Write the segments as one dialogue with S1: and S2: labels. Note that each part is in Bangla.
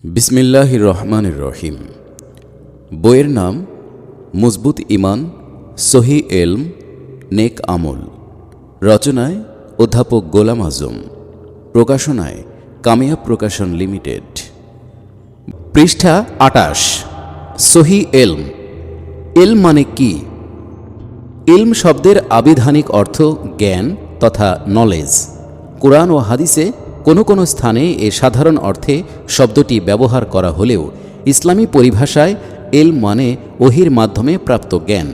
S1: বিসমিল্লাহির রহমানির রহিম। বইয়ের নাম মজবুত ঈমান, সহি এলম, নেক আমল। রচনায় অধ্যাপক গোলাম আজম। প্রকাশনায় কামিয়াব প্রকাশন লিমিটেড। পৃষ্ঠা ২৮। সহি এলম। এলম মানে কি? ইলম শব্দের আবিধানিক অর্থ জ্ঞান তথা নলেজ। কোরআন ও হাদিসে কোনো কোনো স্থানে এ সাধারণ অর্থে শব্দটি ব্যবহার করা হলেও ইসলামী পরিভাষায় এলম মানে ওহির মাধ্যমে প্রাপ্ত জ্ঞান।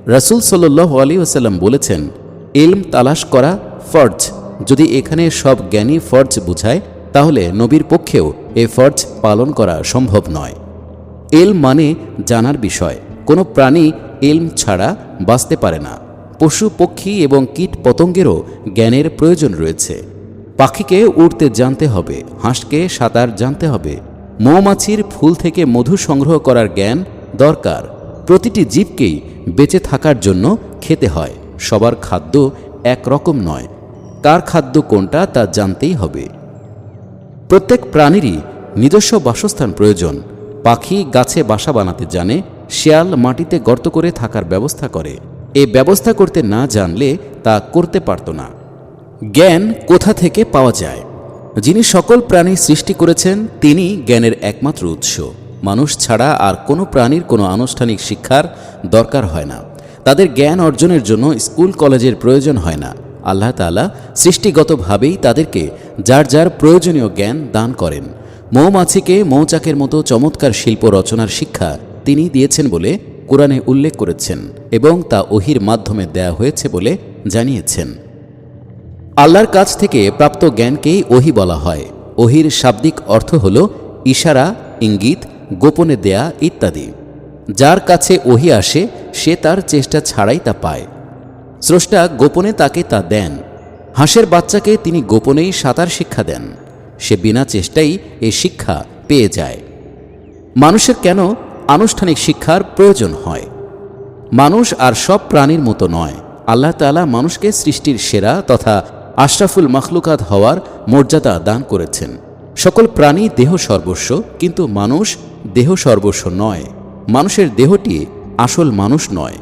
S1: রাসূল সাল্লাল্লাহু আলাইহি ওয়াসাল্লাম বলেছেন, ইলম তালাশ করা ফরজ। যদি এখানে সব জ্ঞানী ফরজ বুঝায় তাহলে নবীর পক্ষেও এ ফরজ পালন করা সম্ভব নয়। এলম মানে জানার বিষয়। কোনো প্রাণী এলম ছাড়া বাঁচতে পারে না। পশু পক্ষী এবং কীট পতঙ্গেরও জ্ঞানের প্রয়োজন রয়েছে। পাখিকে উড়তে জানতে হবে, হাঁসকে সাঁতার জানতে হবে, মৌমাছির ফুল থেকে মধু সংগ্রহ করার জ্ঞান দরকার। প্রতিটি জীবকেই বেঁচে থাকার জন্য খেতে হয়। সবার খাদ্য একরকম নয়। কার খাদ্য কোনটা তা জানতেই হবে। প্রত্যেক প্রাণীরই নিজস্ব বাসস্থান প্রয়োজন। পাখি গাছে বাসা বানাতে জানে, শেয়াল মাটিতে গর্ত করে থাকার ব্যবস্থা করে। এ ব্যবস্থা করতে না জানলে তা করতে পারত না। জ্ঞান কোথা থেকে পাওয়া যায়? যিনি সকল প্রাণী সৃষ্টি করেছেন তিনি জ্ঞানের একমাত্র উৎস। মানুষ ছাড়া আর কোনো প্রাণীর কোনো আনুষ্ঠানিক শিক্ষার দরকার হয় না। তাদের জ্ঞান অর্জনের জন্য স্কুল কলেজের প্রয়োজন হয় না। আল্লাহ তাআলা সৃষ্টিগতভাবেই তাদেরকে যার যার প্রয়োজনীয় জ্ঞান দান করেন। মৌমাছিকে মৌচাকের মতো চমৎকার শিল্প রচনার শিক্ষা তিনি দিয়েছেন বলে কোরআনে উল্লেখ করেছেন এবং তা ওহির মাধ্যমে দেয়া হয়েছে বলে জানিয়েছেন। আল্লাহর কাছ থেকে প্রাপ্ত জ্ঞানকেই ওহি বলা হয়। ওহির শাব্দিক অর্থ হল ইশারা, ইঙ্গিত, গোপনে দেয়া ইত্যাদি। যার কাছে ওহি আসে সে তার চেষ্টা ছাড়াই তা পায়। স্রষ্টা গোপনে তাকে তা দেন। হাঁসের বাচ্চাকে তিনি গোপনেই সাঁতার শিক্ষা দেন। সে বিনা চেষ্টাই এ শিক্ষা পেয়ে যায়। মানুষের কেন আনুষ্ঠানিক শিক্ষার প্রয়োজন হয়? মানুষ আর সব প্রাণীর মতো নয়। আল্লাহ তাআলা মানুষকে সৃষ্টির সেরা তথা আশরাফুল মাখলুকাত হওয়ার মর্যাদা দান করেছেন। সকল প্রাণী দেহ সর্বস্ব, কিন্তু মানুষ দেহ সর্বস্ব নয়। মানুষের দেহটি আসল মানুষ নয়।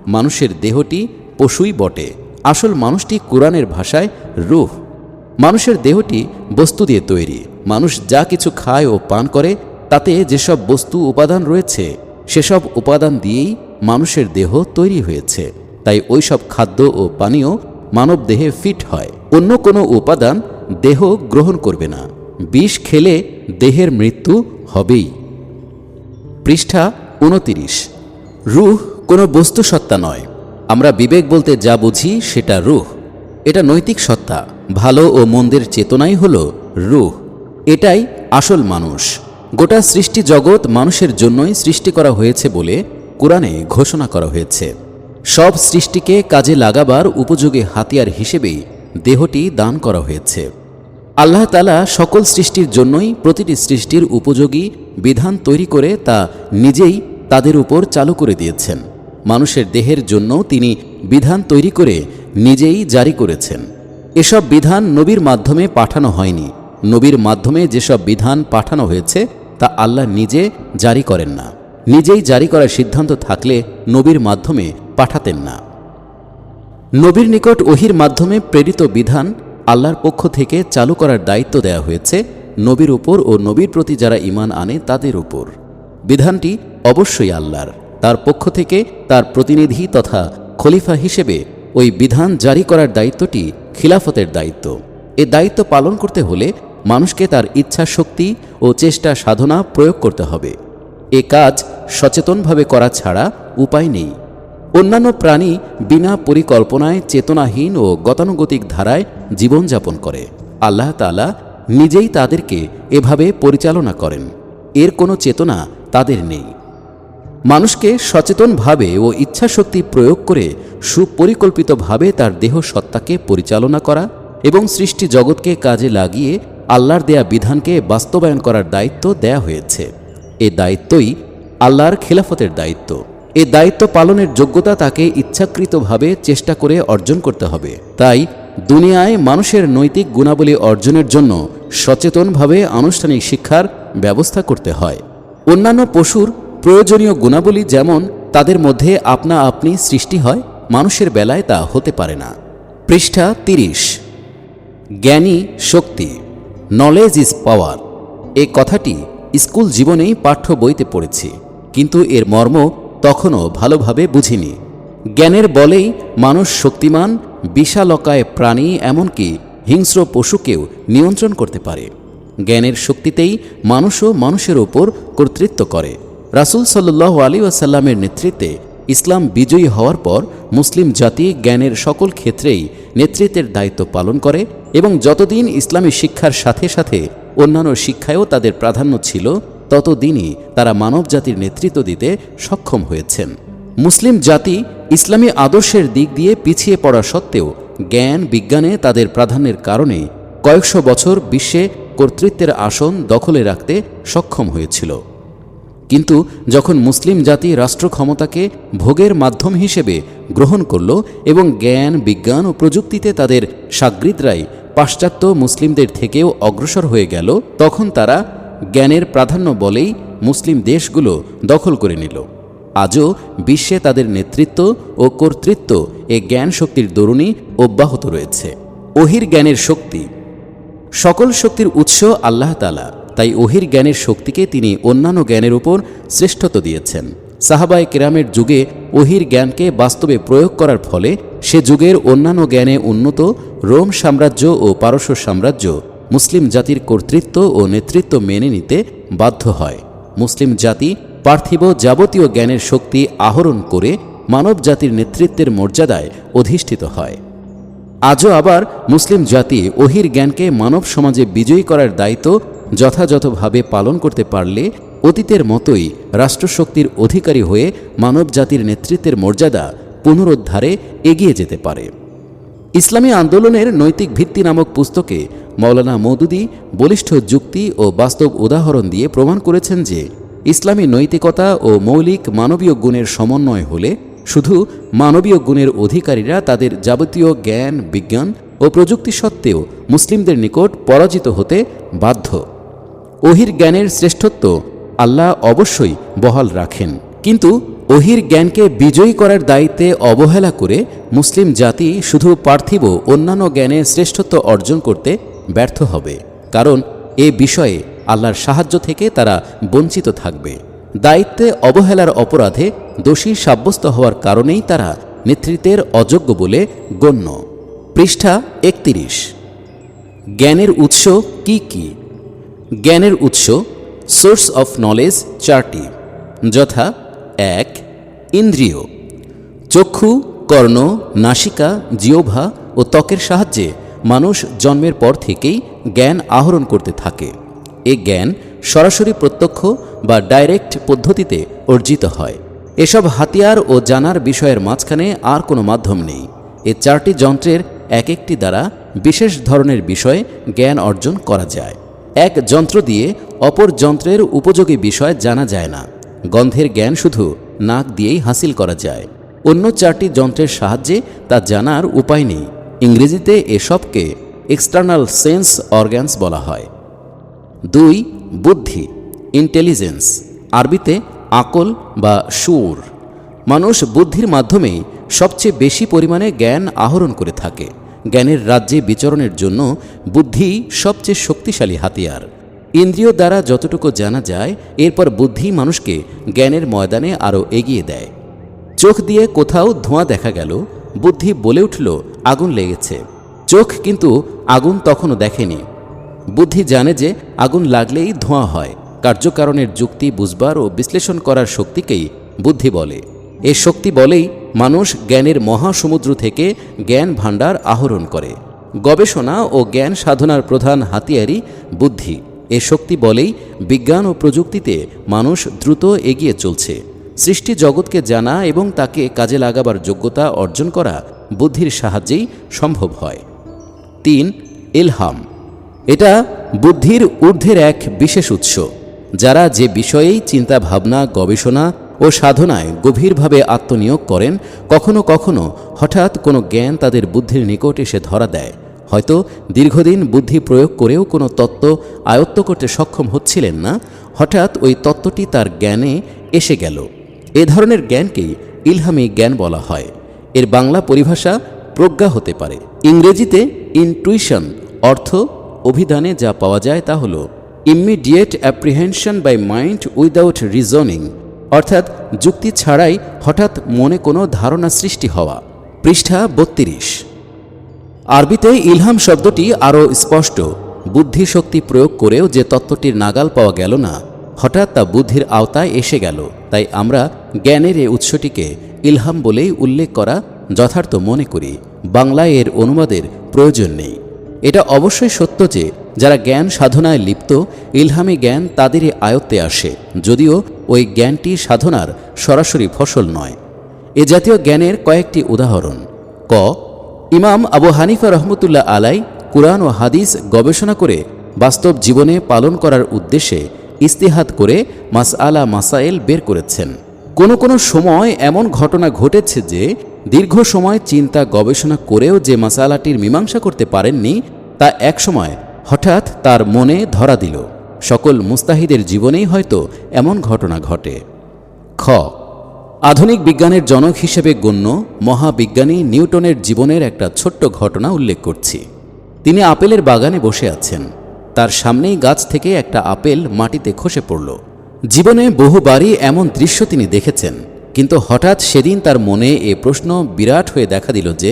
S1: মানুষের দেহটি পশুই বটে। আসল মানুষটি কোরআনের ভাষায় রূহ। মানুষের দেহটি বস্তু দিয়ে তৈরি। মানুষ যা কিছু খায় ও পান করে তাতে যেসব বস্তু উপাদান রয়েছে সেসব উপাদান দিয়েই মানুষের দেহ তৈরি হয়েছে। তাই ওইসব খাদ্য ও পানীয় মানব দেহে ফিট হয়। অন্য কোনো উপাদান দেহ গ্রহণ করবে না। বিষ খেলে দেহের মৃত্যু হবেই। পৃষ্ঠা ২৯। রূহ কোনো বস্তু সত্তা নয়। আমরা বিবেক বলতে যা বুঝি সেটা রূহ। এটা নৈতিক সত্তা। ভালো ও মন্দের চেতনাই হল রূহ। এটাই আসল মানুষ। গোটা সৃষ্টি জগৎ মানুষের জন্যই সৃষ্টি করা হয়েছে বলে কোরআনে ঘোষণা করা হয়েছে। সব সৃষ্টিকে কাজে লাগাবার উপযোগী হাতিয়ার হিসেবেই দেহটি দান করা হয়েছে। আল্লাহ তাআলা সকল সৃষ্টির জন্যই প্রতিটি সৃষ্টির উপযোগী বিধান তৈরি করে তা নিজেই তাদের উপর চালু করে দিয়েছেন। মানুষের দেহের জন্য তিনি বিধান তৈরি করে নিজেই জারি করেছেন। এসব বিধান নবীর মাধ্যমে পাঠানো হয়নি। নবীর মাধ্যমে যেসব বিধান পাঠানো হয়েছে তা আল্লাহ নিজে জারি করেন না। নিজেই জারি করার সিদ্ধান্ত থাকলে নবীর মাধ্যমে পাঠাতেন না। নবীর নিকট ওহির মাধ্যমে প্রেরিত বিধান আল্লাহর পক্ষ থেকে চালু করার দায়িত্ব দেয়া হয়েছে নবীর উপর ও নবীর প্রতি যারা ঈমান আনে তাদের উপর। বিধানটি অবশ্যই আল্লাহর। তার পক্ষ থেকে তার প্রতিনিধি তথা খলিফা হিসেবে ওই বিধান জারি করার দায়িত্বটি খিলাফতের দায়িত্ব। এ দায়িত্ব পালন করতে হলে মানুষকে তার ইচ্ছা শক্তি ও চেষ্টা সাধনা প্রয়োগ করতে হবে। এ কাজ সচেতনভাবে করা ছাড়া উপায় নেই। অন্যান্য প্রাণী বিনা পরিকল্পনায় চেতনাহীন ও গতানুগতিক ধারায় জীবনযাপন করে। আল্লাহ তাআলা নিজেই তাদেরকে এভাবে পরিচালনা করেন। এর কোনো চেতনা তাদের নেই। মানুষকে সচেতনভাবে ও ইচ্ছাশক্তি প্রয়োগ করে সুপরিকল্পিতভাবে তার দেহ সত্তাকে পরিচালনা করা এবং সৃষ্টি জগৎকে কাজে লাগিয়ে আল্লাহর দেয়া বিধানকে বাস্তবায়ন করার দায়িত্ব দেয়া হয়েছে। এ দায়িত্বই আল্লাহর খিলাফতের দায়িত্ব। এ দায়িত্ব পালনের যোগ্যতা তাকে ইচ্ছাকৃতভাবে চেষ্টা করে অর্জন করতে হবে। তাই দুনিয়ায় মানুষের নৈতিক গুণাবলী অর্জনের জন্য সচেতনভাবে আনুষ্ঠানিক শিক্ষার ব্যবস্থা করতে হয়। অন্যান্য পশুর প্রয়োজনীয় গুণাবলী যেমন তাদের মধ্যে আপনা আপনি সৃষ্টি হয়, মানুষের বেলায় তা হতে পারে না। পৃষ্ঠা 30। জ্ঞানী শক্তি, নলেজ ইজ পাওয়ার। এ কথাটি স্কুল জীবনেই পাঠ্য বইতে পড়েছি, কিন্তু এর মর্ম তখনও ভালোভাবে বুঝিনি। জ্ঞানের বলেই মানুষ শক্তিমান, বিশালকায় প্রাণী এমনকি হিংস্র পশুকেও নিয়ন্ত্রণ করতে পারে। জ্ঞানের শক্তিতেই মানুষও মানুষের ওপর কর্তৃত্ব করে। রাসূল সাল্লাল্লাহু আলাইহি ওয়াসাল্লামের নেতৃত্বে ইসলাম বিজয়ী হওয়ার পর মুসলিম জাতি জ্ঞানের সকল ক্ষেত্রেই নেতৃত্বের দায়িত্ব পালন করে এবং যতদিন ইসলামী শিক্ষার সাথে সাথে অন্যান্য শিক্ষায়ও তাদের প্রাধান্য ছিল, ততদিনই তারা মানব জাতির নেতৃত্ব দিতে সক্ষম হয়েছেন। মুসলিম জাতি ইসলামী আদর্শের দিক দিয়ে পিছিয়ে পড়া সত্ত্বেও জ্ঞান বিজ্ঞানে তাদের প্রাধান্যের কারণে কয়েকশো বছর বিশ্বে কর্তৃত্বের আসন দখলে রাখতে সক্ষম হয়েছিল। কিন্তু যখন মুসলিম জাতি রাষ্ট্র ক্ষমতাকে ভোগের মাধ্যম হিসেবে গ্রহণ করল এবং জ্ঞান বিজ্ঞান ও প্রযুক্তিতে তাদের সাগরিদরাই পাশ্চাত্য মুসলিমদের থেকেও অগ্রসর হয়ে গেল, তখন তারা জ্ঞানের প্রাধান্য বলেই মুসলিম দেশগুলো দখল করে নিল। আজও বিশ্বে তাদের নেতৃত্ব ও কর্তৃত্ব এ জ্ঞান শক্তির দরুণী অব্যাহত রয়েছে। ওহির জ্ঞানের শক্তি, সকল শক্তির উৎস আল্লাহ তাআলা, তাই ওহির জ্ঞানের শক্তিকে তিনি অন্যান্য জ্ঞানের উপর শ্রেষ্ঠত্ব দিয়েছেন। সাহাবায়ে কেরামের যুগে ওহির জ্ঞানকে বাস্তবে প্রয়োগ করার ফলে সে যুগের অন্যান্য জ্ঞানে উন্নত রোম সাম্রাজ্য ও পারস্য সাম্রাজ্য মুসলিম জাতির কর্তৃত্ব ও নেতৃত্ব মেনে নিতে বাধ্য হয়। মুসলিম জাতি পার্থিব যাবতীয় জ্ঞানের শক্তি আহরণ করে মানব জাতির নেতৃত্বের মর্যাদায় অধিষ্ঠিত হয়। আজও আবার মুসলিম জাতি ওহির জ্ঞানকে মানব সমাজে বিজয়ী করার দায়িত্ব যথাযথভাবে পালন করতে পারলে অতীতের মতোই রাষ্ট্রশক্তির অধিকারী হয়ে মানব জাতির নেতৃত্বের মর্যাদা পুনরুদ্ধারে এগিয়ে যেতে পারে। ইসলামী আন্দোলনের নৈতিক ভিত্তি নামক পুস্তকে মাওলানা মওদুদী বলিষ্ঠ যুক্তি ও বাস্তব উদাহরণ দিয়ে প্রমাণ করেছেন যে ইসলামী নৈতিকতা ও মৌলিক মানবীয় গুণের সমন্বয় হলে শুধু মানবীয় গুণের অধিকারীরা তাদের যাবতীয় জ্ঞান বিজ্ঞান ও প্রযুক্তি সত্ত্বেও মুসলিমদের নিকট পরাজিত হতে বাধ্য। ওহির জ্ঞানের শ্রেষ্ঠত্ব আল্লাহ অবশ্যই বহাল রাখেন, কিন্তু ওহির জ্ঞানকে বিজয়ী করার দায়িত্বে অবহেলা করে মুসলিম জাতি শুধু পার্থিব অন্যান্য জ্ঞানের শ্রেষ্ঠত্ব অর্জন করতে ব্যর্থ হবে, কারণ এ বিষয়ে আল্লাহর সাহায্য থেকে তারা বঞ্চিত থাকবে। দায়িত্বে অবহেলার অপরাধে দোষী সাব্যস্ত হওয়ার কারণেই তারা নেতৃত্বের অযোগ্য বলে গণ্য। পৃষ্ঠা 31। জ্ঞানের উৎস কি কি? জ্ঞানের উৎস সোর্স অফ নলেজ চারটি, যথা: 1. ইন্দ্রিয়। চক্ষু, কর্ণ, নাসিকা, জিহ্বা ও ত্বকের সাহায্যে মানুষ জন্মের পর থেকেই জ্ঞান আহরণ করতে থাকে। এ জ্ঞান সরাসরি প্রত্যক্ষ বা ডাইরেক্ট পদ্ধতিতে অর্জিত হয়। এসব হাতিয়ার ও জানার বিষয়ের মাঝখানে আর কোনো মাধ্যম নেই। এ চারটি যন্ত্রের এক একটি দ্বারা বিশেষ ধরনের বিষয়ে জ্ঞান অর্জন করা যায়। এক যন্ত্র দিয়ে অপর যন্ত্রের উপযোগী বিষয় জানা যায় না। গন্ধের জ্ঞান শুধু নাক দিয়েই হাসিল করা যায়। অন্য চারটি যন্ত্রের সাহায্যে তা জানার উপায় নেই। ইংরেজিতে এসবকে এক্সটার্নাল সেন্স অর্গানস বলা হয়। 2. বুদ্ধি, ইন্টেলিজেন্স, আরবিতে আকল বা শুউর। মানুষ বুদ্ধির মাধ্যমেই সবচেয়ে বেশি পরিমাণে জ্ঞান আহরণ করে থাকে। জ্ঞানের রাজ্যে বিচরণের জন্য বুদ্ধি সবচেয়ে শক্তিশালী হাতিয়ার। ইন্দ্রিয় দ্বারা যতটুকু জানা যায়, এরপর বুদ্ধি মানুষকে জ্ঞানের ময়দানে আরও এগিয়ে দেয়। চোখ দিয়ে কোথাও ধোঁয়া দেখা গেল, বুদ্ধি বলে উঠল আগুন লেগেছে। চোখ কিন্তু আগুন তখনও দেখেনি। বুদ্ধি জানে যে আগুন লাগলেই ধোঁয়া হয়। কার্যকারণের যুক্তি বুঝবার ও বিশ্লেষণ করার শক্তিকেই বুদ্ধি বলে। এ শক্তি বলেই মানুষ জ্ঞানের মহাসমুদ্র থেকে জ্ঞান ভাণ্ডার আহরণ করে। গবেষণা ও জ্ঞান সাধনার প্রধান হাতিয়ারই বুদ্ধি। এ শক্তি বলেই বিজ্ঞান ও প্রযুক্তিতে মানুষ দ্রুত এগিয়ে চলছে। সৃষ্টি জগৎকে জানা এবং তাকে কাজে লাগাবার যোগ্যতা অর্জন করা বুদ্ধির সাহায্যেই সম্ভব হয়। 3. ইলহাম। এটা বুদ্ধির ঊর্ধ্বের এক বিশেষ উৎস। যারা যে বিষয়েই চিন্তা ভাবনা গবেষণা ও সাধনায় গভীরভাবে আত্মনিয়োগ করেন, কখনো কখনো হঠাৎ কোনো জ্ঞান তাদের বুদ্ধির নিকট এসে ধরা দেয়। হয়তো দীর্ঘদিন বুদ্ধি প্রয়োগ করেও কোনো তত্ত্ব আয়ত্ত করতে সক্ষম হচ্ছিলেন না, হঠাৎ ওই তত্ত্বটি তার জ্ঞানে এসে গেল। এ ধরনের জ্ঞানকেই ইলহামি জ্ঞান বলা হয়। এর বাংলা পরিভাষা প্রজ্ঞা হতে পারে। ইংরেজিতে ইনটুইশন অর্থ অভিধানে যা পাওয়া যায় তা হল immediate apprehension by mind without reasoning, অর্থাৎ যুক্তি ছাড়াই হঠাৎ মনে কোনো ধারণা সৃষ্টি হওয়া। পৃষ্ঠা 32। আরবিতে ইলহাম শব্দটি আরও স্পষ্ট। বুদ্ধিশক্তি প্রয়োগ করেও যে তত্ত্বটির নাগাল পাওয়া গেল না, হঠাৎ তা বুদ্ধির আওতায় এসে গেল। তাই আমরা জ্ঞানের এ উৎসটিকে ইলহাম বলেই উল্লেখ করা যথার্থ মনে করি। বাংলায় এর অনুবাদের প্রয়োজন নেই। এটা অবশ্যই সত্য যে যারা জ্ঞান সাধনায় লিপ্ত, ইলহামি জ্ঞান তাদেরই আয়ত্তে আসে, যদিও ওই জ্ঞানটি সাধনার সরাসরি ফসল নয়। এ জাতীয় জ্ঞানের কয়েকটি উদাহরণ: ক, ইমাম আবু হানিফা রহমতুল্লাহ আলাই কুরআন ও হাদিস গবেষণা করে বাস্তব জীবনে পালন করার উদ্দেশ্যে ইস্তিহাদ করে মাসআলা মাসাইল বের করেছেন। কোনো কোনো সময় এমন ঘটনা ঘটেছে যে দীর্ঘ সময় চিন্তা গবেষণা করেও যে মাসালাটির মীমাংসা করতে পারেননি, তা একসময় হঠাৎ তার মনে ধরা দিল। সকল মুস্তাহিদের জীবনেই হয়তো এমন ঘটনা ঘটে। খ, আধুনিক বিজ্ঞানের জনক হিসেবে গণ্য মহাবিজ্ঞানী নিউটনের জীবনের একটা ছোট্ট ঘটনা উল্লেখ করছি। তিনি আপেলের বাগানে বসে আছেন। তার সামনেই গাছ থেকে একটা আপেল মাটিতে খসে পড়ল। জীবনে বহুবারই এমন দৃশ্য তিনি দেখেছেন, কিন্তু হঠাৎ সেদিন তার মনে এ প্রশ্ন বিরাট হয়ে দেখা দিল যে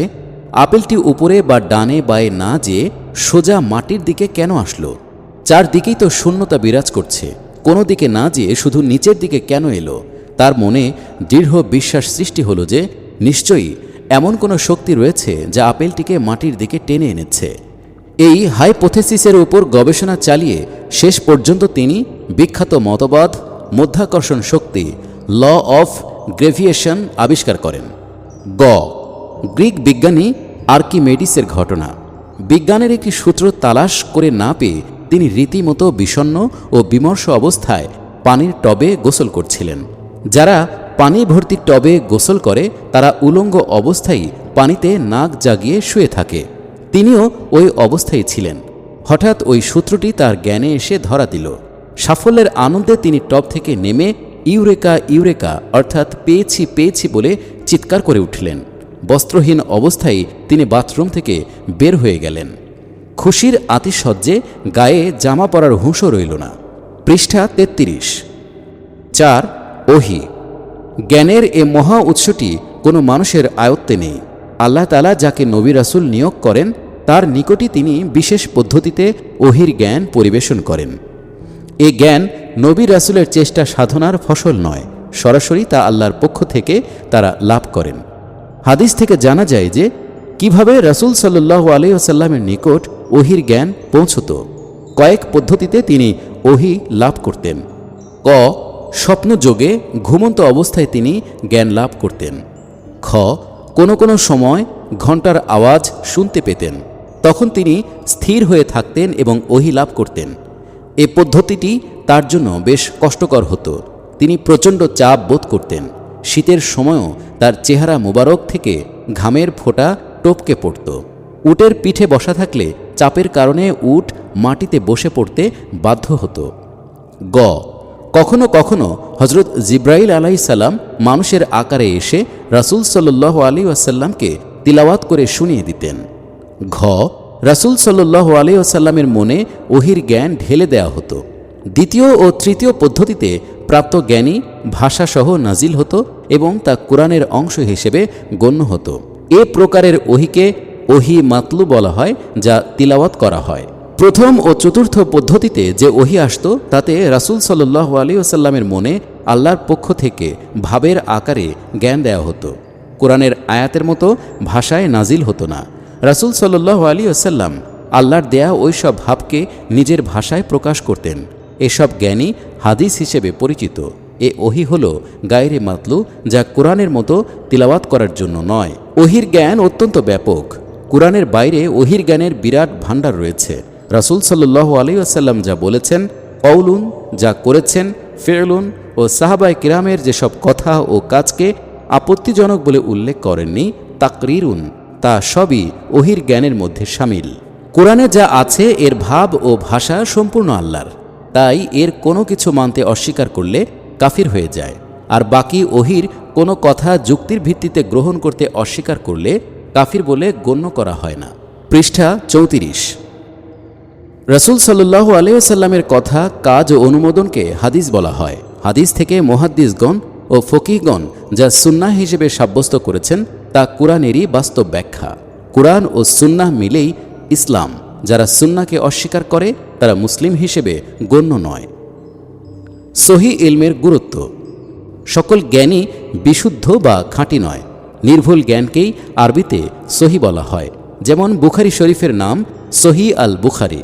S1: আপেলটি উপরে বা ডানে বায়ে না যেয়ে সোজা মাটির দিকে কেন আসলো? চারদিকেই তো শূন্যতা বিরাজ করছে, কোনো দিকে না যেয়ে শুধু নিচের দিকে কেন এলো? তার মনে দৃঢ় বিশ্বাস সৃষ্টি হলো যে নিশ্চয়ই এমন কোনো শক্তি রয়েছে যা আপেলটিকে মাটির দিকে টেনে এনেছে। এই হাইপোথেসিসের উপর গবেষণা চালিয়ে শেষ পর্যন্ত তিনি বিখ্যাত মতবাদ মাধ্যাকর্ষণ শক্তি ল অফ গ্রেভিয়েশন আবিষ্কার করেন। গ, গ্রিক বিজ্ঞানী আর্কিমেডিসের ঘটনা। বিজ্ঞানের একটি সূত্র তালাশ করে না পেয়ে তিনি রীতিমতো বিষণ্ণ ও বিমর্ষ অবস্থায় পানির টবে গোসল করছিলেন। যারা পানি ভর্তি টবে গোসল করে তারা উলঙ্গ অবস্থায় পানিতে নাক জাগিয়ে শুয়ে থাকে। তিনিও ওই অবস্থায় ছিলেন। হঠাৎ ওই সূত্রটি তার জ্ঞানে এসে ধরা দিল। সাফল্যের আনন্দে তিনি টব থেকে নেমে ইউরেকা ইউরেকা অর্থাৎ পেয়েছি পেয়েছি বলে চিৎকার করে উঠলেন। বস্ত্রহীন অবস্থায় তিনি বাথরুম থেকে বের হয়ে গেলেন। খুশির আতিশয্যে গায়ে জামা পরার হুঁশও রইল না। পৃষ্ঠা 33। 4, ওহী। জ্ঞানের এ মহা উৎসটি কোনো মানুষের আয়ত্তে নেই। আল্লাহ তাআলা যাকে নবী রাসূল নিয়োগ করেন তার নিকটই তিনি বিশেষ পদ্ধতিতে ওহীর জ্ঞান পরিবেশন করেন। এ জ্ঞান নবী রাসূলের চেষ্টা সাধনার ফসল নয়, সরাসরি তা আল্লাহর পক্ষ থেকে তারা লাভ করেন। হাদিস থেকে জানা যায় যে কিভাবে রাসূল সাল্লাল্লাহু আলাইহি ওয়াসাল্লামের নিকট ওহীর জ্ঞান পৌঁছত। কয়েক পদ্ধতিতে তিনি ওহী লাভ করতেন। ক, স্বপ্নযোগে ঘুমন্ত অবস্থায় তিনি জ্ঞান লাভ করতেন। খ, কোনো কোনো সময় ঘণ্টার আওয়াজ শুনতে পেতেন, তখন তিনি স্থির হয়ে থাকতেন এবং ওহী লাভ করতেন। এ পদ্ধতিটি তার জন্য বেশ কষ্টকর হতো। তিনি প্রচণ্ড চাপ বোধ করতেন। শীতের সময়ও তার চেহারা মুবারক থেকে ঘামের ফোঁটা টপকে পড়ত। উটের পিঠে বসা থাকলে চাপের কারণে উট মাটিতে বসে পড়তে বাধ্য হতো। গ, কখনো কখনো হজরত জিব্রাইল আলাইহিস সালাম মানুষের আকারে এসে রাসূল সাল্লাল্লাহু আলাইহি ওয়াসাল্লামকে তিলাওয়াত করে শুনিয়ে দিতেন। ঘ, রাসূল সাল্লাল্লাহু আলাইহি ওয়াসাল্লামের মনে ওহীর জ্ঞান ঢেলে দেওয়া হতো। দ্বিতীয় ও তৃতীয় পদ্ধতিতে প্রাপ্ত জ্ঞানী ভাষাসহ নাজিল হতো এবং তা কোরআনের অংশ হিসেবে গণ্য হতো। এ প্রকারের ওহীকে ওহী মাতলু বলা হয়, যা তিলাওয়াত করা হয়। প্রথম ও চতুর্থ পদ্ধতিতে যে ওহী আসত তাতে রাসূল সাল্লাল্লাহু আলাইহি ওয়াসাল্লামের মনে আল্লাহর পক্ষ থেকে ভাবের আকারে জ্ঞান দেওয়া হতো। কোরআনের আয়াতের মতো ভাষায় নাজিল হতো না। রাসূল সাল্লাল্লাহু আলাইহি ওয়াসাল্লাম আল্লাহর দেয়া ওইসব ভাবকে নিজের ভাষায় প্রকাশ করতেন। এসব জ্ঞানই হাদিস হিসেবে পরিচিত। এ ওহী হল গায়রে মাতলু, যা কোরআনের মতো তিলাওয়াত করার জন্য নয়। ওহীর জ্ঞান অত্যন্ত ব্যাপক। কোরআনের বাইরে ওহীর জ্ঞানের বিরাট ভাণ্ডার রয়েছে। রাসূল সাল্লাল্লাহু আলাইহি ওয়াসাল্লাম যা বলেছেন, কওলুন যা করেছেন, ফি'লুন ও সাহাবায়ে কিরামের যেসব কথা ও কাজকে আপত্তিজনক বলে উল্লেখ করেননি, তাকরিরুন তা সবই ওহীর জ্ঞানের মধ্যে শামিল। কোরআনে যা আছে এর ভাব ও ভাষা সম্পূর্ণ আল্লাহর, তাই এর কোনো কিছু মানতে অস্বীকার করলে কাফির হয়ে যায়। আর বাকি ওহির কোনো কথা যুক্তির ভিত্তিতে গ্রহণ করতে অস্বীকার করলে কাফির বলে গণ্য করা হয় না। পৃষ্ঠা 34। রাসূল সাল্লাল্লাহু আলাইহি ওয়াসাল্লামের কথা, কাজ ও অনুমোদনকে হাদিস বলা হয়। হাদিস থেকে মুহাদ্দিসগণ ও ফকিহগণ যা সুন্নাহ হিসেবে সাব্যস্ত করেছেন তা কুরআনেরই বাস্তব ব্যাখ্যা। কুরআন ও সুন্নাহ মিলেই ইসলাম। যারা সুন্নাহকে অস্বীকার করে তারা মুসলিম হিসেবে গণ্য নয়। সহিহ ইলমের গুরুত্ব। সকল জ্ঞানই বিশুদ্ধ বা খাঁটি নয়। নির্ভুল জ্ঞানকেই আরবিতে সহি বলা হয়। যেমন বুখারী শরীফের নাম সহিহ আল বুখারী।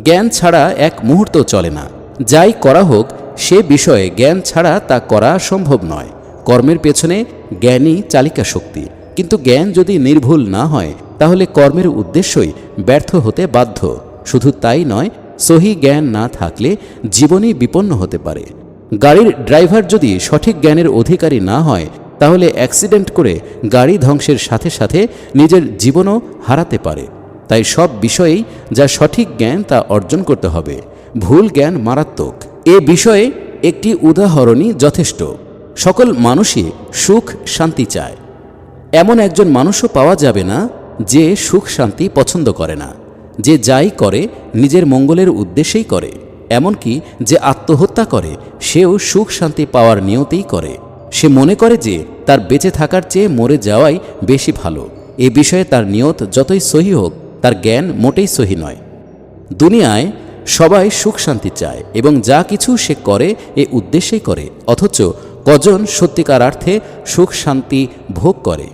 S1: জ্ঞান ছাড়া এক মুহূর্ত চলে না। যাই করা হোক সে বিষয়ে জ্ঞান ছাড়া তা করা সম্ভব নয়। কর্মের পেছনে জ্ঞানই চালিকা শক্তি। কিন্তু জ্ঞান যদি নির্ভুল না হয় তাহলে কর্মের উদ্দেশ্যই ব্যর্থ হতে বাধ্য। শুধু তাই নয়, সহি জ্ঞান না থাকলে জীবনই বিপন্ন হতে পারে। গাড়ির ড্রাইভার যদি সঠিক জ্ঞানের অধিকারী না হয় তাহলে অ্যাক্সিডেন্ট করে গাড়ি ধ্বংসের সাথে সাথে নিজের জীবনও হারাতে পারে। তাই সব বিষয়েই যা সঠিক জ্ঞান তা অর্জন করতে হবে। ভুল জ্ঞান মারাত্মক। এ বিষয়ে একটি উদাহরণই যথেষ্ট। সকল মানুষই সুখ শান্তি চায়। এমন একজন মানুষও পাওয়া যাবে না যে সুখ শান্তি পছন্দ করে না। যে যাই করে নিজের মঙ্গলের উদ্দেশ্যেই করে। এমনকি যে আত্মহত্যা করে সেও সুখ শান্তি পাওয়ার নিয়তেই করে। সে মনে করে যে তার বেঁচে থাকার চেয়ে মরে যাওয়াই বেশি ভালো। এ বিষয়ে তার নিয়ত যতই সহি হোক তার জ্ঞান মোটেই সহি নয়। দুনিয়ায় সবাই সুখ শান্তি চায় এবং যা কিছু সে করে এ উদ্দেশ্যেই করে। অথচ কজন সত্যিকার অর্থে সুখ শান্তি ভোগ করে?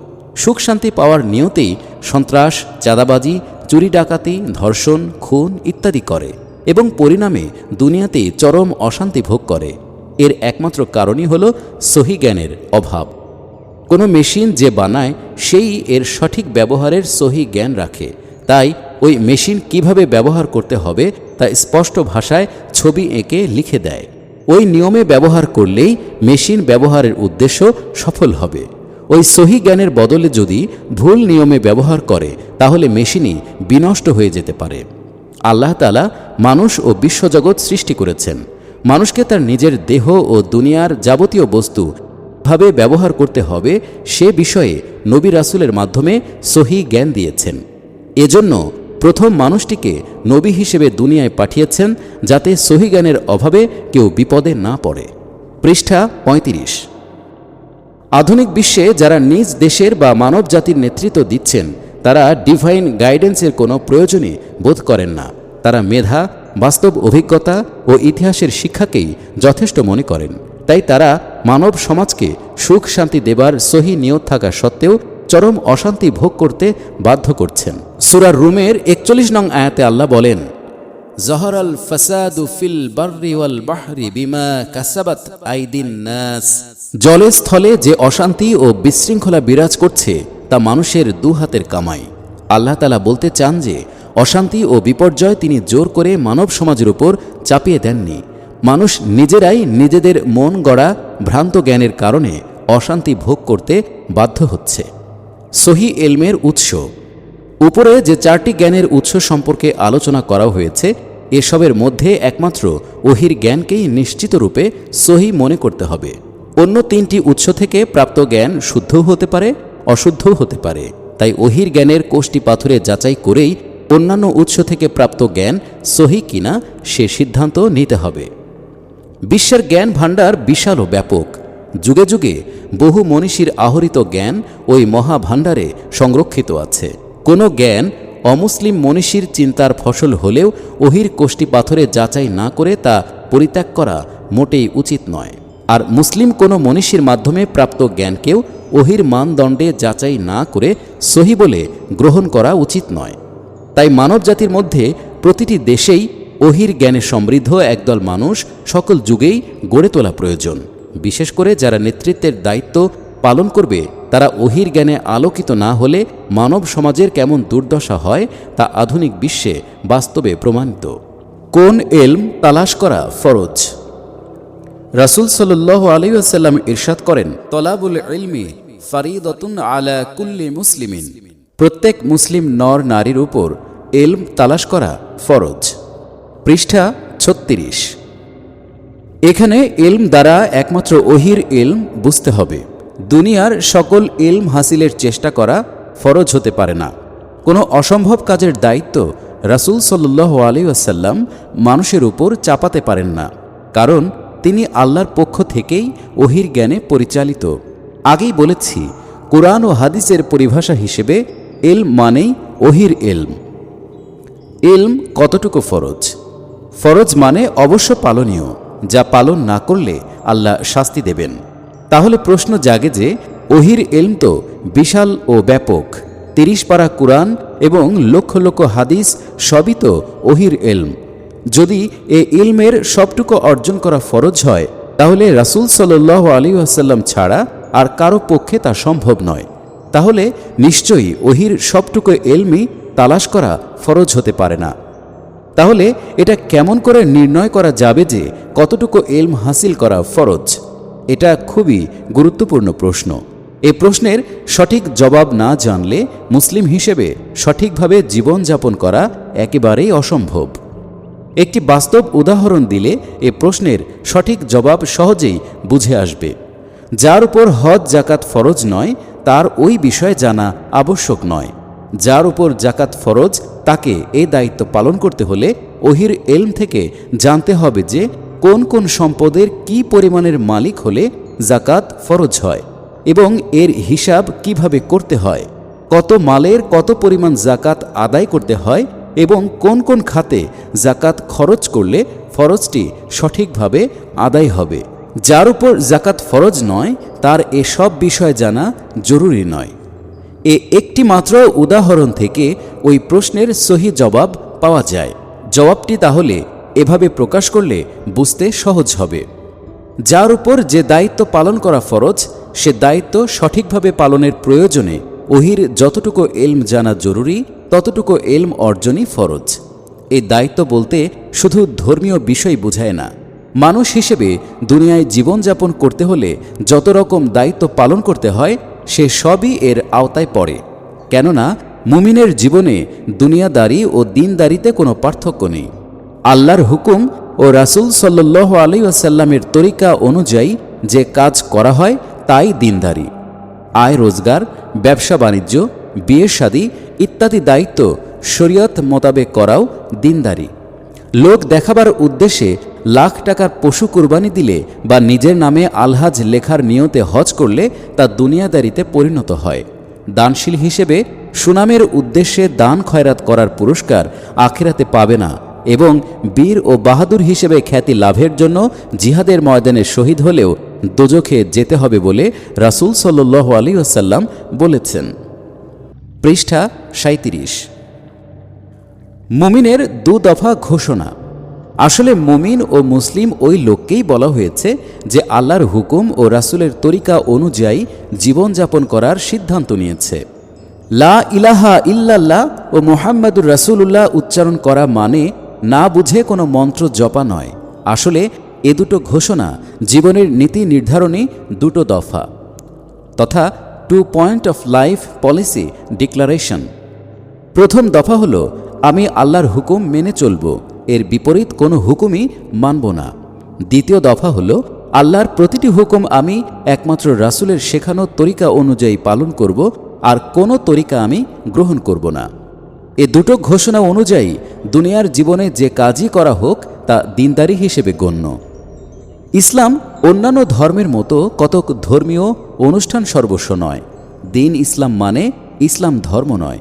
S1: সুখ শান্তি পাওয়ার নিয়তেই সন্ত্রাস, চাঁদাবাজি, চুরি ডাকাতি, ধর্ষণ, খুন ইত্যাদি করে এবং পরিণামে দুনিয়াতেই চরম অশান্তি ভোগ করে। এর একমাত্র কারণই হল সহি জ্ঞানের অভাব। কোনো মেশিন যে বানায় সেই এর সঠিক ব্যবহারের সহি জ্ঞান রাখে। তাই ওই মেশিন কিভাবে ব্যবহার করতে হবে তা স্পষ্ট ভাষায় ছবি এঁকে লিখে দেয়। ওই নিয়মে ব্যবহার করলেই মেশিন ব্যবহারের উদ্দেশ্য সফল হবে। ওই সহি জ্ঞানের বদলে যদি ভুল নিয়মে ব্যবহার করে তাহলে মেশিনই বিনষ্ট হয়ে যেতে পারে। আল্লাহ তাআলা মানুষ ও বিশ্বজগৎ সৃষ্টি করেছেন। মানুষকে তার নিজের দেহ ও দুনিয়ার যাবতীয় বস্তু ভাবে ব্যবহার করতে হবে সে বিষয়ে নবী রাসূলের মাধ্যমে সহি জ্ঞান দিয়েছেন। এজন্য প্রথম মানুষটিকে নবী হিসেবে দুনিয়ায় পাঠিয়েছেন যাতে সহি জ্ঞানের অভাবে কেউ বিপদে না পড়ে। পৃষ্ঠা 35। আধুনিক বিশ্বে যারা নিজ দেশের বা মানব জাতির নেতৃত্ব দিচ্ছেন তারা ডিভাইন গাইডেন্সের কোনো প্রয়োজনই বোধ করেন না। তারা মেধা, বাস্তব অভিজ্ঞতা ও ইতিহাসের শিক্ষাকেই যথেষ্ট মনে করেন। তাই তারা মানব সমাজকে সুখ শান্তি দেবার সহি নিয়ত থাকা সত্ত্বেও চরম অশান্তি ভোগ করতে বাধ্য করছেন। সূরা রুমের 41 নং আয়াতে আল্লাহ বলেন, জহরাল ফাসাদু ফিল বাররি ওয়াল বাহরি বিমা কাসাবাত আইদিন নাস। জলে স্থলে যে অশান্তি ও বিশৃঙ্খলা বিরাজ করছে তা মানুষের দু হাতের কামাই। আল্লাহ তাআলা বলতে চান যে অশান্তি ও বিপর্যয় তিনি জোর করে মানব সমাজের উপর চাপিয়ে দেননি। মানুষ নিজেরাই নিজেদের মন গড়া ভ্রান্ত জ্ঞানের কারণে অশান্তি ভোগ করতে বাধ্য হচ্ছে। সহি ইলমের উৎস। উপরে যে 4টি জ্ঞানের উৎস সম্পর্কে আলোচনা করা হয়েছে এসবের মধ্যে একমাত্র ওহির জ্ঞানকেই নিশ্চিত রূপে সহি মনে করতে হবে। অন্য 3টি উৎস থেকে প্রাপ্ত জ্ঞান শুদ্ধও হতে পারে, অশুদ্ধও হতে পারে। তাই ওহির জ্ঞানের কোষ্টি পাথরে যাচাই করেই অন্যান্য উৎস থেকে প্রাপ্ত জ্ঞান সহি কিনা সে সিদ্ধান্ত নিতে হবে। বিশ্বের জ্ঞান ভাণ্ডার বিশাল ও ব্যাপক। যুগে যুগে বহু মনীষীর আহরিত জ্ঞান ওই মহাভাণ্ডারে সংরক্ষিত আছে। কোনো জ্ঞান অমুসলিম মনীষীর চিন্তার ফসল হলেও ওহির কোষ্টি পাথরে যাচাই না করে তা পরিত্যাগ করা মোটেই উচিত নয়। আর মুসলিম কোনো মনীষীর মাধ্যমে প্রাপ্ত জ্ঞানকেও ওহির মানদণ্ডে যাচাই না করে সহি বলে গ্রহণ করা উচিত নয়। তাই মানব জাতির মধ্যে প্রতিটি দেশেই ওহির জ্ঞানে সমৃদ্ধ একদল মানুষ সকল যুগেই গড়ে তোলা প্রয়োজন। বিশেষ করে যারা নেতৃত্বের দায়িত্ব পালন করবে তারা ওহির জ্ঞানে আলোকিত না হলে মানব সমাজের কেমন দুর্দশা হয় তা আধুনিক বিশ্বে বাস্তবে প্রমাণিত। কোন ইলম তালাশ করা ফরজ? রাসূল সাল্লাল্লাহু আলাইহি ওয়াসাল্লাম ইরশাদ করেন, তলাবুল ইলমি ফারিদাতুন আলা কুল্লি মুসলিমিন। প্রত্যেক মুসলিম নর নারীর উপর এলম তালাশ করা ফরজ। পৃষ্ঠা ৩৬। এখানে এলম দ্বারা একমাত্র ওহির এলম বুঝতে হবে। দুনিয়ার সকল এলম হাসিলের চেষ্টা করা ফরজ হতে পারে না। কোনো অসম্ভব কাজের দায়িত্ব রাসূল সাল্লাল্লাহু আলাইহি ওয়াসাল্লাম মানুষের উপর চাপাতে পারেন না, কারণ তিনি আল্লাহর পক্ষ থেকেই ওহির জ্ঞানে পরিচালিত। আগেই বলেছি, কুরআন ও হাদিসের পরিভাষা হিসেবে এলম মানেই ওহির এলম। এলম কতটুকু ফরজ? ফরজ মানে অবশ্য পালনীয়, যা পালন না করলে আল্লাহ শাস্তি দেবেন। তাহলে প্রশ্ন জাগে যে ওহির এলম তো বিশাল ও ব্যাপক। ৩০ পারা কুরআন এবং লক্ষ লক্ষ হাদিস সবই তো ওহির এলম। যদি এ ইলমের সবটুকু অর্জন করা ফরজ হয়, তাহলে রাসূল সাল্লাল্লাহু আলাইহি ওয়াসাল্লাম ছাড়া আর কারো পক্ষে তা সম্ভব নয়। তাহলে নিশ্চয়ই ওহির সবটুকু এলমই তালাশ করা ফরজ হতে পারে না। তাহলে এটা কেমন করে নির্ণয় করা যাবে যে কতটুকু এলম হাসিল করা ফরজ? এটা খুবই গুরুত্বপূর্ণ প্রশ্ন। এই প্রশ্নের সঠিক জবাব না জানলে মুসলিম হিসেবে সঠিকভাবে জীবনযাপন করা একেবারেই অসম্ভব। একটি বাস্তব উদাহরণ দিলে এ প্রশ্নের সঠিক জবাব সহজেই বুঝে আসবে। যার উপর হজ জাকাত ফরজ নয়, তার ওই বিষয়ে জানা আবশ্যক নয়। যার উপর জাকাত ফরজ, তাকে এই দায়িত্ব পালন করতে হলে ওহির এলম থেকে জানতে হবে যে কোন কোন সম্পদের কি পরিমাণের মালিক হলে জাকাত ফরজ হয় এবং এর হিসাব কিভাবে করতে হয়, কত মালের কত পরিমাণ জাকাত আদায় করতে হয় এবং কোন কোন খাতে জাকাত খরচ করলে ফরজটি সঠিকভাবে আদায় হবে। যার উপর জাকাত ফরজ নয়, তার এসব বিষয় জানা জরুরি নয়। একটি মাত্র উদাহরণ থেকে ওই প্রশ্নের সহি জবাব পাওয়া যায়। জবাবটি তাহলে এভাবে প্রকাশ করলে বুঝতে সহজ হবে। যার উপর যে দায়িত্ব পালন করা ফরজ, সে দায়িত্ব সঠিকভাবে পালনের প্রয়োজনে ওহির যতটুকু এলম জানা জরুরি, ততটুকু এলম অর্জনই ফরজ। এই দায়িত্ব বলতে শুধু ধর্মীয় বিষয় বোঝায় না। মানুষ হিসেবে দুনিয়ায় জীবনযাপন করতে হলে যত রকম দায়িত্ব পালন করতে হয়, সে সবই এর আওতায় পড়ে। কেননা মুমিনের জীবনে দুনিয়াদারি ও দিনদারিতে কোনো পার্থক্য নেই। আল্লাহর হুকুম ও রাসূল সাল্লাল্লাহু আলাইহি ওয়াসাল্লামের তরিকা অনুযায়ী যে কাজ করা হয় তাই দিনদারি। আয় রোজগার, ব্যবসা বাণিজ্য, বিয়ে শাদী ইত্যাদি দায়িত্ব শরীয়ত মোতাবেক করাও দিনদারি। লোক দেখাবার উদ্দেশ্যে লাখ টাকার পশু কুরবানি দিলে বা নিজের নামে আলহাজ লেখার নিয়তে হজ করলে তা দুনিয়াদারিতে পরিণত হয়। দানশীল হিসেবে সুনামের উদ্দেশ্যে দান খয়রাত করার পুরস্কার আখিরাতে পাবে না এবং বীর ও বাহাদুর হিসেবে খ্যাতি লাভের জন্য জিহাদের ময়দানে শহীদ হলেও দোজখে যেতে হবে বলে রাসূল সাল্লাল্লাহু আলাইহি ওয়াসাল্লাম বলেছেন। পৃষ্ঠা ৩৭। মুমিনের দু দফা ঘোষণা। আসলে মুমিন ও মুসলিম ওই লোককেই বলা হয়েছে যে আল্লাহর হুকুম ও রাসূলের তরিকা অনুযায়ী জীবনযাপন করার সিদ্ধান্ত নিয়েছে। লা ইলাহা ইল্লাল্লাহ ও মুহাম্মাদুর রাসূলুল্লাহ উচ্চারণ করা মানে না বুঝে কোনো মন্ত্র জপা নয়। আসলে এ দুটো ঘোষণা জীবনের নীতি নির্ধারণী দুটো দফা, তথা 2 point of life policy declaration. প্রথম দফা হলো আমি আল্লাহর হুকুম মেনে চলব, এর বিপরীত কোনো হুকুমই মানব না। দ্বিতীয় দফা হলো আল্লাহর প্রতিটি হুকুম আমি একমাত্র রাসূলের শেখানো তরিকা অনুযায়ী পালন করব, আর কোনো তরিকা আমি গ্রহণ করব না। এ দুটো ঘোষণা অনুযায়ী দুনিয়ার জীবনে যে কাজই করা হোক তা দিনদারি হিসেবে গণ্য। ইসলাম অন্যান্য ধর্মের মতো কতক ধর্মীয় অনুষ্ঠান সর্বস্ব নয়। দিন ইসলাম মানে ইসলাম ধর্ম নয়।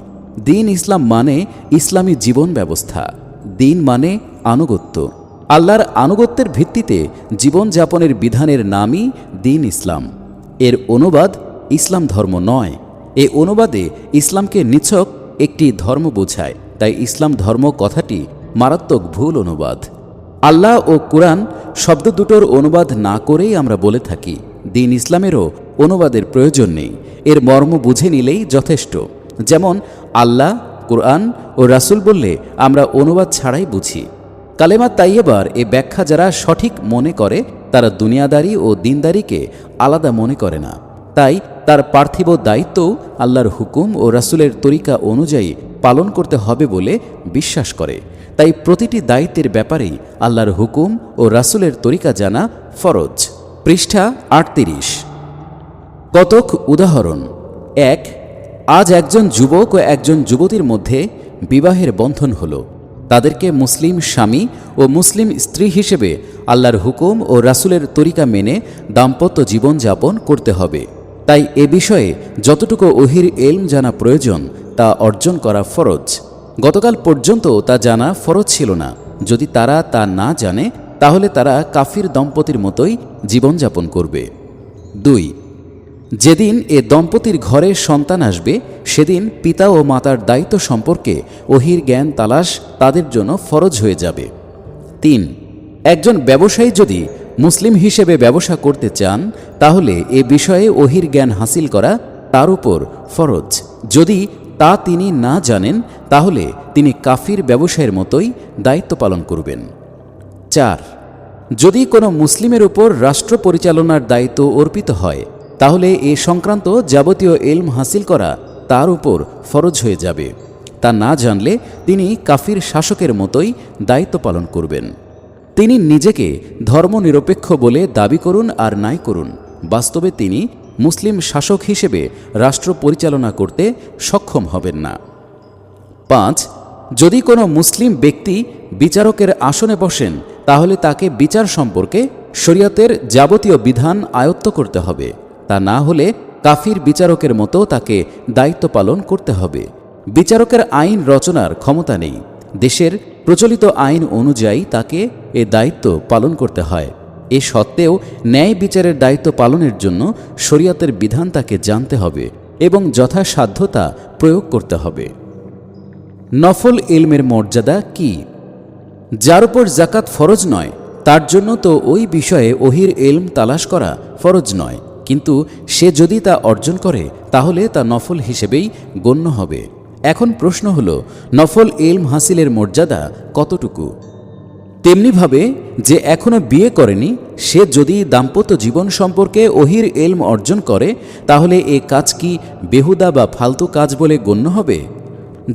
S1: দিন ইসলাম মানে ইসলামী জীবন ব্যবস্থা। দিন মানে আনুগত্য। আল্লাহর আনুগত্যের ভিত্তিতে জীবনযাপনের বিধানের নামই দিন ইসলাম। এর অনুবাদ ইসলাম ধর্ম নয়। এ অনুবাদে ইসলামকে নিছক একটি ধর্ম বোঝায়, তাই ইসলাম ধর্ম কথাটি মারাত্মক ভুল অনুবাদ। আল্লাহ ও কুরআন শব্দ দুটোর অনুবাদ না করেই আমরা বলে থাকি দিন ইসলামেরও অনুবাদের প্রয়োজন নেই, এর মর্ম বুঝে নিলেই যথেষ্ট। যেমন আল্লাহ, কুরআন ও রাসূল বললে আমরা অনুবাদ ছাড়াই বুঝি। কালেমা তাইয়্যিবার এ ব্যাখ্যা যারা সঠিক মনে করে তারা দুনিয়াদারি ও দিনদারিকে আলাদা মনে করে না। তাই তার পার্থিব দায়িত্বও আল্লাহর হুকুম ও রাসূলের তরিকা অনুযায়ী পালন করতে হবে বলে বিশ্বাস করে। তাই প্রতিটি দায়িত্বের ব্যাপারেই আল্লাহর হুকুম ও রাসূলের তরিকা জানা ফরজ। পৃষ্ঠা 38। কতক উদাহরণ। 1, আজ একজন যুবক ও একজন যুবতীর মধ্যে বিবাহের বন্ধন হল। তাদেরকে মুসলিম স্বামী ও মুসলিম স্ত্রী হিসেবে আল্লাহর হুকুম ও রাসূলের তরিকা মেনে দাম্পত্য জীবন যাপন করতে হবে। তাই এ বিষয়ে যতটুকু ওহির ইলম জানা প্রয়োজন তা অর্জন করা ফরজ। গতকাল পর্যন্ত তা জানা ফরজ ছিল না। যদি তারা তা না জানে তাহলে তারা কাফির দম্পতির মতোই জীবনযাপন করবে। 2, যেদিন এ দম্পতির ঘরে সন্তান আসবে সেদিন পিতা ও মাতার দায়িত্ব সম্পর্কে ওহির জ্ঞান তালাশ তাদের জন্য ফরজ হয়ে যাবে। 3, একজন ব্যবসায়ী যদি মুসলিম হিসেবে ব্যবসা করতে চান তাহলে এ বিষয়ে ওহির জ্ঞান হাসিল করা তার উপর ফরজ। যদি তা তিনি না জানেন তাহলে তিনি কাফির ব্যবসায়ের মতোই দায়িত্ব পালন করবেন। 4, যদি কোনো মুসলিমের উপর রাষ্ট্র পরিচালনার দায়িত্ব অর্পিত হয় তাহলে এ সংক্রান্ত যাবতীয় ইলম হাসিল করা তার উপর ফরজ হয়ে যাবে। তা না জানলে তিনি কাফির শাসকের মতোই দায়িত্ব পালন করবেন। তিনি নিজেকে ধর্মনিরপেক্ষ বলে দাবি করুন আর নাই করুন, বাস্তবে তিনি মুসলিম শাসক হিসেবে রাষ্ট্র পরিচালনা করতে সক্ষম হবেন না। 5, যদি কোনো মুসলিম ব্যক্তি বিচারকের আসনে বসেন তাহলে তাকে বিচার সম্পর্কে শরিয়তের যাবতীয় বিধান আয়ত্ত করতে হবে। তা না হলে কাফির বিচারকের মতো তাকে দায়িত্ব পালন করতে হবে। বিচারকের আইন রচনার ক্ষমতা নেই। দেশের প্রচলিত আইন অনুযায়ী তাকে এ দায়িত্ব পালন করতে হয়। এ সত্ত্বেও ন্যায় বিচারের দায়িত্ব পালনের জন্য শরিয়তের বিধান তাকে জানতে হবে এবং যথাসাধ্য তা প্রয়োগ করতে হবে। নফল ইলমের মর্যাদা কি? যার উপর যাকাত ফরজ নয় তার জন্য তো ওই বিষয়ে ওহির ইলম তালাশ করা ফরজ নয়, কিন্তু সে যদি তা অর্জন করে তাহলে তা নফল হিসেবেই গণ্য হবে। এখন প্রশ্ন হল, নফল ইলম হাসিলের মর্যাদা কতটুকু? তেমনিভাবে যে এখনও বিয়ে করেনি সে যদি দাম্পত্য জীবন সম্পর্কে ওহির ইলম অর্জন করে তাহলে এ কাজ কি বেহুদা বা ফালতু কাজ বলে গণ্য হবে?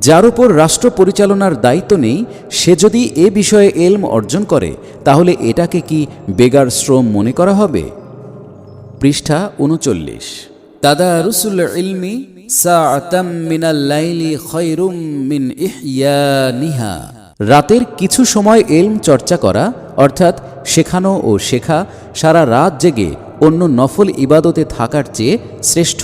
S1: যার উপর রাষ্ট্র পরিচালনার দায়িত্ব নেই সে যদি এ বিষয়ে ইলম অর্জন করে তাহলে এটাকে কি বেগার শ্রম মনে করা হবে? পৃষ্ঠা 39। তাদারুসুল ইলমি সাআতাম মিনাল লাইলি খায়রুম মিন ইহইয়ানিহা। রাতের কিছু সময় ইলম চর্চা করা অর্থাৎ শেখানো ও শেখা সারা রাত জেগে অন্য নফল ইবাদতে থাকার চেয়ে শ্রেষ্ঠ।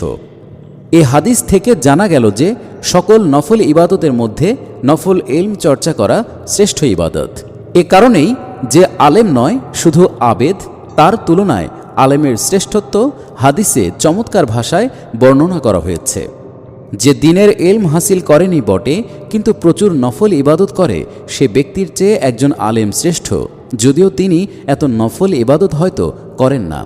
S1: এ হাদিস থেকে জানা গেল যে সকল নফল ইবাদতের মধ্যে নফল ইলম চর্চা করা শ্রেষ্ঠ ইবাদত। এ কারণেই যে আলেম নয় শুধু আবেদ তার তুলনায় আলেমের শ্রেষ্ঠত্ব হাদিসে চমৎকার ভাষায় বর্ণনা করা হয়েছে। যে দিনের ইলম হাসিল করেনি বটে কিন্তু প্রচুর নফল ইবাদত করে সে ব্যক্তির চেয়ে একজন আলেম শ্রেষ্ঠ, যদিও তিনি এত নফল ইবাদত হয়তো করেন না।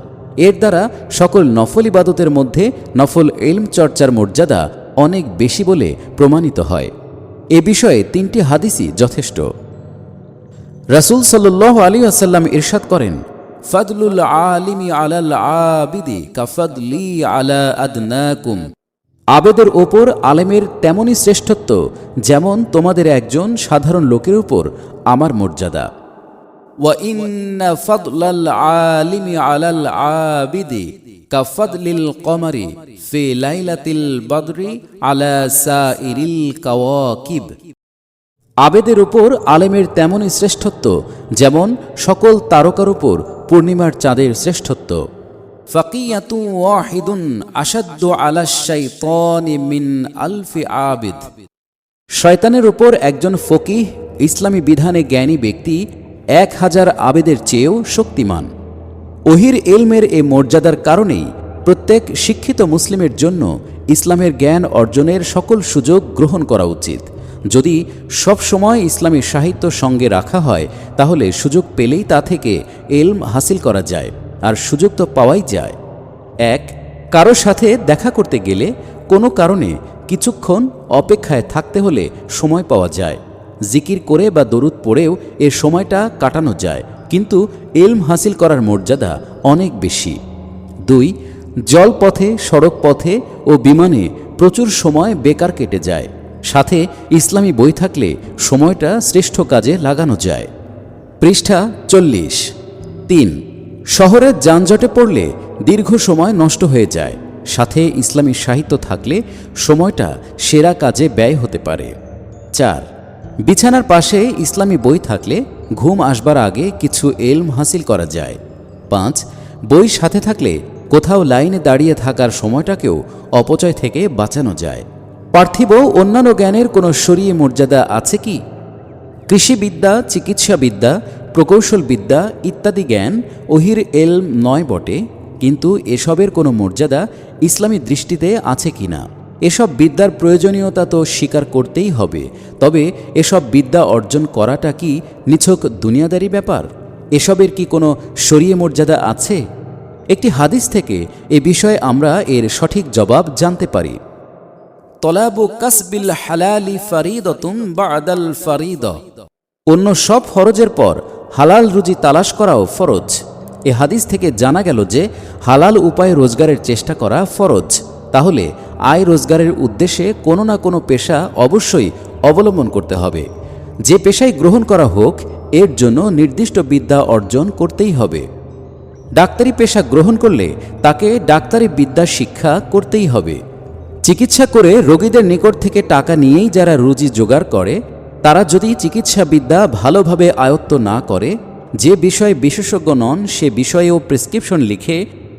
S1: এর দ্বারা সকল নফল ইবাদতের মধ্যে নফল ইলম চর্চার মর্যাদা অনেক বেশি বলে প্রমাণিত হয়। এ বিষয়ে 3টি হাদিসই যথেষ্ট। রাসূল সাল্লাল্লাহু আলাইহি ওয়াসাল্লাম ইরশাদ করেন, ফাদলুল আলিমি আলাল আবিদি কাফাদলি আলা আদনাকুম। আবেদের ওপর আলেমের তেমনই শ্রেষ্ঠত্ব যেমন তোমাদের একজন সাধারণ লোকের উপর আমার মর্যাদা। ওয়া ইন্না ফাদলাল আলিমি আলাল আবিদি কাফাদলিল কমারি ফি লাইলাতিল বদরি আলা সাইরিল কাওয়াকিব। আবেদের উপর আলেমের তেমনই শ্রেষ্ঠত্ব যেমন সকল তারকার উপর পূর্ণিমার চাঁদের শ্রেষ্ঠত্ব। ফাকিয়াতু ওয়াহিদুন আশাদ্দু আলাশ শাইতানি মিন আলফি আবিদ। শয়তানের উপর একজন ফকিহ ইসলামী বিধানে জ্ঞানী ব্যক্তি 1000 আবেদের চেয়েও শক্তিমান। ওহির ইলমের এ মর্যাদার কারণেই প্রত্যেক শিক্ষিত মুসলিমের জন্য ইসলামের জ্ঞান অর্জনের সকল সুযোগ গ্রহণ করা উচিত। যদি সব সময় ইসলামী সাহিত্য সঙ্গে রাখা হয় তাহলে সুযোগ পেলেই তা থেকে ইলম হাসিল করা যায়, আর সুযোগ তো পাওয়াই যায়। 1, কারো সাথে দেখা করতে গেলে কোনো কারণে কিছুক্ষণ অপেক্ষায় থাকতে হলে সময় পাওয়া যায়। জিকির করে বা দরুদ পড়েও এর সময়টা কাটানো যায়, কিন্তু ইলম হাসিল করার মর্যাদা অনেক বেশি। 2, জলপথে, সড়ক পথে ও বিমানে প্রচুর সময় বেকার কেটে যায়। সাথে ইসলামী বই থাকলে সময়টা শ্রেষ্ঠ কাজে লাগানো যায়। পৃষ্ঠা 40। 3, শহরের যানজটে পড়লে দীর্ঘ সময় নষ্ট হয়ে যায়, সাথে ইসলামী সাহিত্য থাকলে সময়টা সেরা কাজে ব্যয় হতে পারে। 4, বিছানার পাশে ইসলামী বই থাকলে ঘুম আসবার আগে কিছু এলম হাসিল করা যায়। 5, বই সাথে থাকলে কোথাও লাইনে দাঁড়িয়ে থাকার সময়টাকেও অপচয় থেকে বাঁচানো যায়। পার্থিব অন্যান্য জ্ঞানের কোনো শরীয়ী মর্যাদা আছে কি? কৃষিবিদ্যা, চিকিৎসাবিদ্যা, প্রকৌশলবিদ্যা ইত্যাদি জ্ঞান ওহির এলম নয় বটে, কিন্তু এসবের কোনো মর্যাদা ইসলামী দৃষ্টিতে আছে কি না, এসব বিদ্যার প্রয়োজনীয়তা তো স্বীকার করতেই হবে। তবে এসব বিদ্যা অর্জন করাটা কি নিছক দুনিয়াদারি ব্যাপার? এসবের কি কোনো শরীয়ী মর্যাদা আছে? একটি হাদিস থেকে এ বিষয়ে আমরা এর সঠিক জবাব জানতে পারি। তলাবু কাসবিল হালালি ফারিদাতুন বা'দাল ফারিদা, অন্য সব ফরজের পর হালাল রুজি তালাশ করাও ফরজ। এ হাদিস থেকে জানা গেল যে হালাল উপায়ে রোজগারের চেষ্টা করা ফরজ। তাহলে আয় রোজগারের উদ্দেশ্যে কোনো না কোনো পেশা অবশ্যই অবলম্বন করতে হবে। যে পেশাই গ্রহণ করা হোক, এর জন্য নির্দিষ্ট বিদ্যা অর্জন করতেই হবে। ডাক্তারি পেশা গ্রহণ করলে তাকে ডাক্তারি বিদ্যা শিক্ষা করতেই হবে। চিকিৎসা করে রোগীদের নিকট থেকে টাকা নিয়েই যারা রুজি জোগাড় করে, তারা যদি চিকিৎসা বিদ্যা ভালোভাবে আয়ত্ত না করে, যে বিষয়ে বিশেষজ্ঞ নন সে বিষয়েও প্রেসক্রিপশন লিখে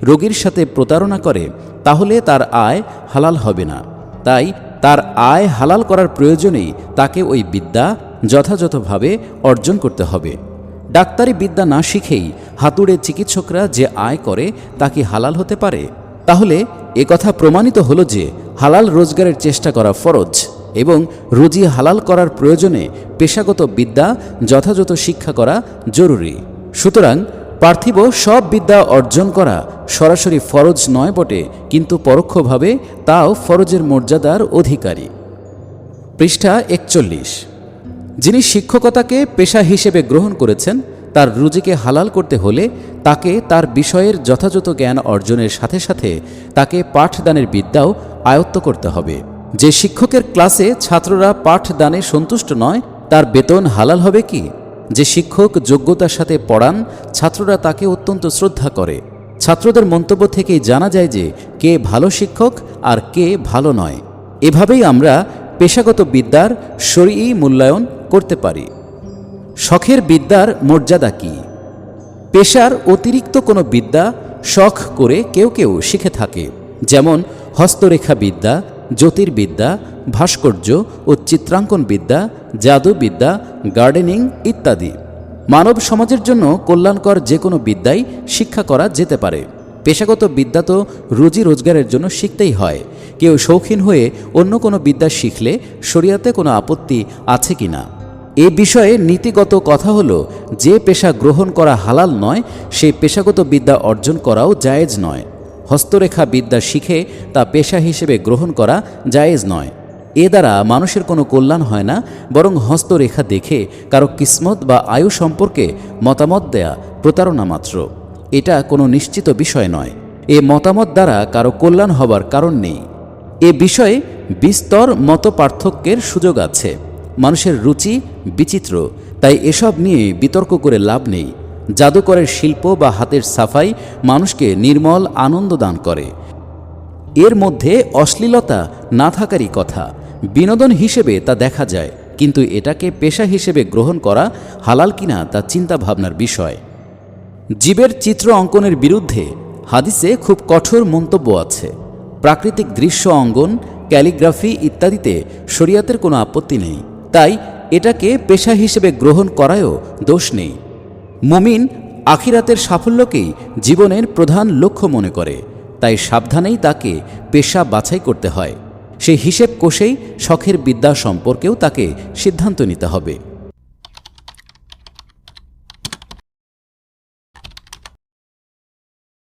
S1: রোগীর সাথে প্রতারণা করে, তাহলে তার আয় হালাল হবে না। তাই তার আয় হালাল করার প্রয়োজনেই তাকে ওই বিদ্যা যথাযথভাবে অর্জন করতে হবে। ডাক্তারি বিদ্যা না শিখেই হাতুড়ে চিকিৎসকরা যে আয় করে তা কি হালাল হতে পারে? তাহলে একথা প্রমাণিত হলো যে হালাল রোজগারের চেষ্টা করা ফরজ এবং রুজি হালাল করার প্রয়োজনে পেশাগত বিদ্যা যথাযথ শিক্ষা করা জরুরি। সুতরাং পার্থিব সব বিদ্যা অর্জন করা সরাসরি ফরজ নয় বটে, কিন্তু পরোক্ষভাবে তাও ফরজের মর্যাদার অধিকারী। পৃষ্ঠা 41। যিনি শিক্ষকতাকে পেশা হিসেবে গ্রহণ করেছেন, তার রুজিকে হালাল করতে হলে তাকে তার বিষয়ের যথাযথ জ্ঞান অর্জনের সাথে সাথে তাকে পাঠদানের বিদ্যাও আয়ত্ত করতে হবে। যে শিক্ষকের ক্লাসে ছাত্ররা পাঠদানে সন্তুষ্ট নয়, তার বেতন হালাল হবে কি? যে শিক্ষক যোগ্যতার সাথে পড়ান, ছাত্ররা তাকে অত্যন্ত শ্রদ্ধা করে। ছাত্রদের মন্তব্য থেকেই জানা যায় যে কে ভালো শিক্ষক আর কে ভালো নয়। এভাবেই আমরা পেশাগত বিদ্যার শরঈ মূল্যায়ন করতে পারি। শখের বিদ্যার মর্যাদা কি? পেশার অতিরিক্ত কোনো বিদ্যা শখ করে কেউ কেউ শিখে থাকে, যেমন হস্তরেখা বিদ্যা, জ্যোতির্বিদ্যা, ভাস্কর্য ও চিত্রাঙ্কন বিদ্যা, জাদুবিদ্যা, গার্ডেনিং ইত্যাদি। মানব সমাজের জন্য কল্যাণকর যে কোনো বিদ্যাই শিক্ষা করা যেতে পারে। পেশাগত বিদ্যা তো রুজি রোজগারের জন্য শিখতেই হয়। কেউ শৌখিন হয়ে অন্য কোনো বিদ্যা শিখলে শরিয়াতে কোনো আপত্তি আছে কি না? এ বিষয়ে নীতিগত কথা হলো, যে পেশা গ্রহণ করা হালাল নয়, সেই পেশাগত বিদ্যা অর্জন করাও জায়েজ নয়। হস্তরেখা বিদ্যা শিখে তা পেশা হিসেবে গ্রহণ করা জায়েজ নয়। এ দ্বারা মানুষের কোনো কল্যাণ হয় না, বরং হস্তরেখা দেখে কারো কিসমত বা আয়ু সম্পর্কে মতামত দেয়া প্রতারণা মাত্র। এটা কোনো নিশ্চিত বিষয় নয়। এ মতামত দ্বারা কারো কল্যাণ হবার কারণ নেই। এ বিষয়ে বিস্তর মত পার্থক্যের সুযোগ আছে। মানুষের রুচি বিচিত্র, তাই এসব নিয়ে বিতর্ক করে লাভ নেই। জাদুকরের শিল্প বা হাতের সাফাই মানুষকে নির্মল আনন্দ দান করে। এর মধ্যে অশ্লীলতা না থাকারই কথা। বিনোদন হিসেবে তা দেখা যায়, কিন্তু এটাকে পেশা হিসেবে গ্রহণ করা হালাল কিনা তা চিন্তা ভাবনার বিষয়। জীবের চিত্র অঙ্কনের বিরুদ্ধে হাদিসে খুব কঠোর মন্তব্য আছে। প্রাকৃতিক দৃশ্য অঙ্কন, ক্যালিগ্রাফি ইত্যাদিতে শরিয়াতের কোনো আপত্তি নেই, তাই এটাকে পেশা হিসেবে গ্রহণ করায়ও দোষ নেই। মুমিন আখিরাতের সাফল্যকেই জীবনের প্রধান লক্ষ্য মনে করে, তাই সাবধানেই তাকে পেশা বাছাই করতে হয়। সেই হিসেব কষেই শখের বিদ্যা সম্পর্কেও তাকে সিদ্ধান্ত নিতে হবে।